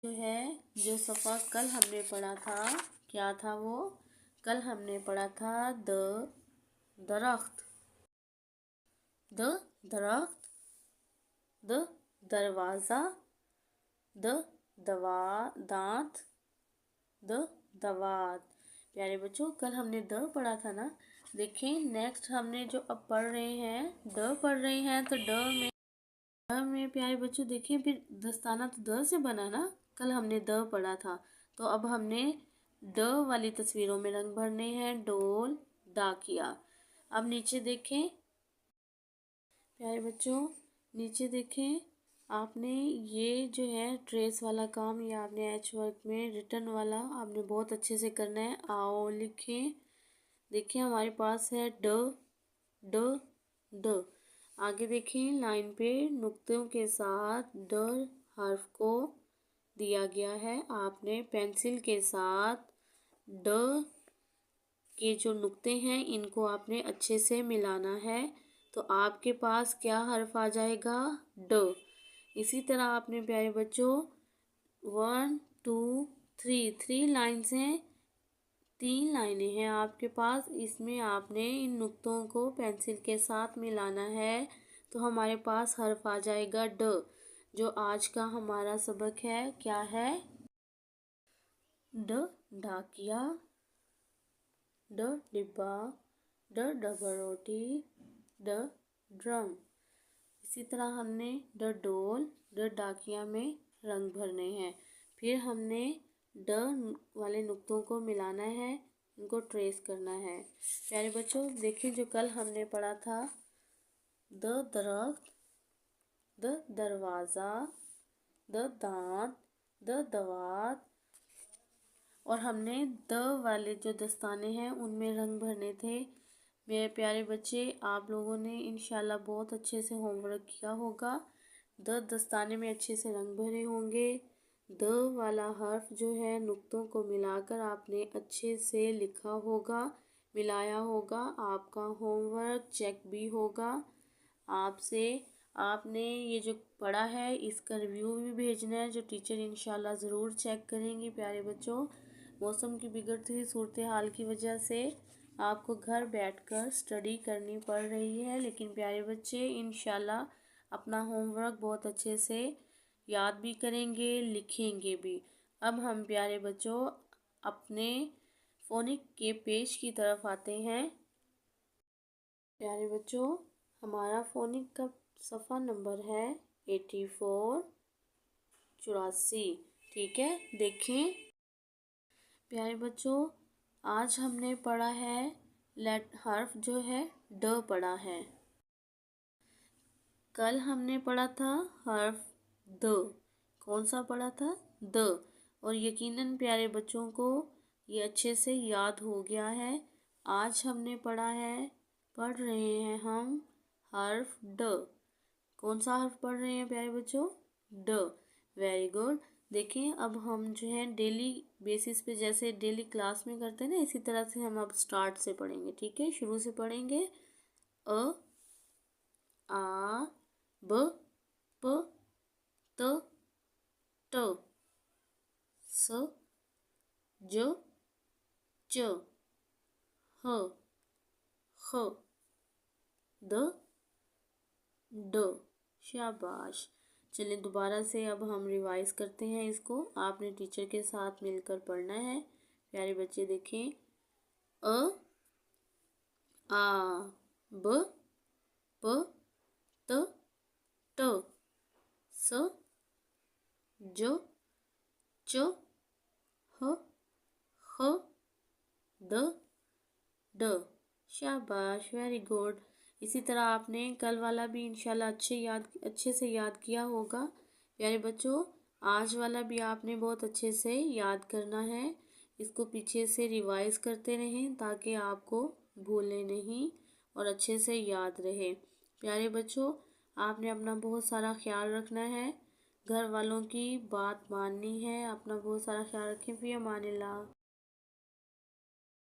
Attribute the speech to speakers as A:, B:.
A: जो है जो सफ़ा कल हमने पढ़ा था, क्या था वो? कल हमने पढ़ा था दरख्त, द दरख्त, द दरवाज़ा, द दवा दांत, द दवात। प्यारे बच्चों, कल हमने द पढ़ा था ना। देखें, नेक्स्ट हमने जो अब पढ़ रहे हैं, द पढ़ रहे हैं, तो द में प्यारे बच्चों देखें, फिर दस्ताना तो द से बना ना। कल हमने द पढ़ा था, तो अब हमने ड वाली तस्वीरों में रंग भरने हैं। डोल, डाकिया। अब नीचे देखें प्यारे बच्चों, नीचे देखें, आपने ये जो है ट्रेस वाला काम, ये आपने एच वर्क में रिटर्न वाला आपने बहुत अच्छे से करना है। आओ लिखें। देखिए हमारे पास है ड ड ड। आगे देखें, लाइन पे नुक्तों के साथ ड हर्फ को दिया गया है। आपने पेंसिल के साथ ड के जो नुक्ते हैं इनको आपने अच्छे से मिलाना है, तो आपके पास क्या हर्फ आ जाएगा? ड। इसी तरह आपने प्यारे बच्चों 1 2 3 लाइन्स हैं, 3 लाइनें हैं आपके पास। इसमें आपने इन नुक्तों को पेंसिल के साथ मिलाना है, तो हमारे पास हर्फ आ जाएगा ड। जो आज का हमारा सबक है, क्या है? ड डाकिया, ड डिब्बा, ड डबल रोटी, ड ड्रम। इसी तरह हमने ड डोल, ड डाकिया में रंग भरने हैं। फिर हमने ड वाले नुक्तों को मिलाना है, इनको ट्रेस करना है। प्यारे बच्चों देखिए, जो कल हमने पढ़ा था द दरख्त, द दरवाज़ा, द दांत, द दवात, और हमने द वाले जो दस्ताने हैं उनमें रंग भरने थे। मेरे प्यारे बच्चे, आप लोगों ने इंशाल्लाह बहुत अच्छे से होमवर्क किया होगा। द दस्ताने में अच्छे से रंग भरे होंगे। द वाला हर्फ जो है नुक्तों को मिलाकर आपने अच्छे से लिखा होगा, मिलाया होगा। आपका होमवर्क चेक भी होगा आपसे। आपने ये जो पढ़ा है इसका रिव्यू भी भेजना है, जो टीचर इंशाल्लाह ज़रूर चेक करेंगी। प्यारे बच्चों, मौसम की बिगड़ती हुई सूरत हाल की वजह से आपको घर बैठकर स्टडी करनी पड़ रही है, लेकिन प्यारे बच्चे इंशाल्लाह अपना होमवर्क बहुत अच्छे से याद भी करेंगे, लिखेंगे भी। अब हम प्यारे बच्चों अपने फोनिक के पेज की तरफ आते हैं। प्यारे बच्चों, हमारा फोनिक का सफ़ा नंबर है 84 84। ठीक है, देखें प्यारे बच्चों, आज हमने पढ़ा है लेट हर्फ जो है ड पढ़ा है। कल हमने पढ़ा था हर्फ द। कौन सा पढ़ा था? द। और यकीनन प्यारे बच्चों को ये अच्छे से याद हो गया है। आज हमने पढ़ रहे हैं हम हर्फ ड। कौन सा हर्फ पढ़ रहे हैं प्यारे बच्चों? ड। Very good. देखें, अब हम जो है डेली बेसिस पे, जैसे डेली क्लास में करते हैं ना, इसी तरह से हम अब स्टार्ट से पढ़ेंगे। ठीक है, शुरू से पढ़ेंगे। अ आ ब प त ट स ज च ह ख द ड। शाबाश। चलिए दोबारा से अब हम रिवाइज करते हैं इसको। आपने टीचर के साथ मिलकर पढ़ना है। प्यारे बच्चे देखें, अ आ ब प त ट स ज च ह ख द ड। शाबाश, वेरी गुड। इसी तरह आपने कल वाला भी इंशाल्लाह अच्छे से याद किया होगा। प्यारे बच्चों, आज वाला भी आपने बहुत अच्छे से याद करना है। इसको पीछे से रिवाइज करते रहें ताकि आपको भूले नहीं और अच्छे से याद रहे। प्यारे बच्चों, आपने अपना बहुत सारा ख्याल रखना है, घर वालों की बात माननी है। अपना बहुत सारा ख्याल रखें। फ़ी अमानिल्लाह।